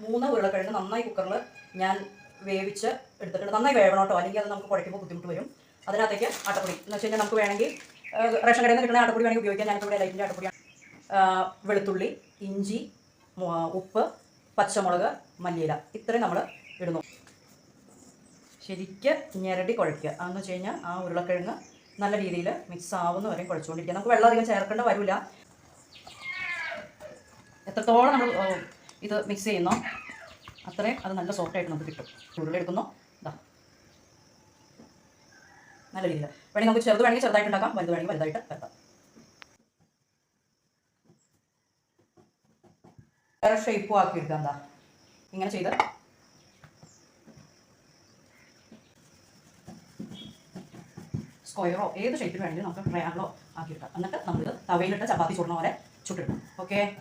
3 ഉരുളക്കിഴങ്ങ് നന്നായി കുക്കറിൽ ഞാൻ വേവിച്ച് എടുത്തിട്ടുണ്ട്. നന്നായി വേവണം കേട്ടോ, അല്ലെങ്കിൽ അത് നമുക്ക് കുഴയ്ക്കുമ്പോൾ ബുദ്ധിമുട്ട് വരും. അതിനകത്തേക്ക് ആട്ടപ്പൊടി എന്ന് വെച്ച് കഴിഞ്ഞാൽ നമുക്ക് വേണമെങ്കിൽ റേഷൻ കടയിൽ നിന്ന് കിട്ടുന്ന ആട്ടപ്പൊടി വേണമെങ്കിൽ ഉപയോഗിക്കാം. ഞാനിവിടെ ലൈറ്റിൻ്റെ ആട്ടപ്പൊടിയാണ്. വെളുത്തുള്ളി, ഇഞ്ചി, ഉപ്പ്, പച്ചമുളക്, മല്ലിയില, ഇത്രയും നമ്മൾ ഇടുന്നു. ശരിക്ക് ഞെരടി കുഴയ്ക്കുക. അതെന്ന് വെച്ച് കഴിഞ്ഞാൽ ആ ഉരുളക്കിഴങ്ങ് നല്ല രീതിയിൽ മിക്സ് ആവുന്ന വരെയും കുഴച്ചുകൊണ്ടിരിക്കുക. നമുക്ക് വെള്ളം അധികം ചേർക്കേണ്ട വരില്ല. എത്രത്തോളം നമ്മൾ ഇത് മിക്സ് ചെയ്യുന്നോ അത്രയും അത് നല്ല സോഫ്റ്റായിട്ട് നമുക്ക് കിട്ടും. ഉരുളെടുക്കുന്നു, ഇതാ നല്ല രീതിയിൽ. വേണമെങ്കിൽ നമുക്ക് ചെറുത് വേണമെങ്കിൽ ചെറുതായിട്ട് ഉണ്ടാക്കാം, വലുത് വേണമെങ്കിൽ വലുതായിട്ട് വരുത്താം. വേറെ ഷേപ്പും ആക്കി എടുക്കാം. എന്താ ഇങ്ങനെ ചെയ്ത് സ്ക്വയറോ ഏത് ഷേപ്പിൽ വേണമെങ്കിലും നമുക്ക് ട്രയാങ്കിളോ ആക്കിയെടുക്കാം. എന്നിട്ട് നമ്മളിത് തവയിലിട്ട് ചപ്പാത്തി ചൂടുന്ന പോലെ ചുട്ടെടുക്കാം. ഓക്കെ.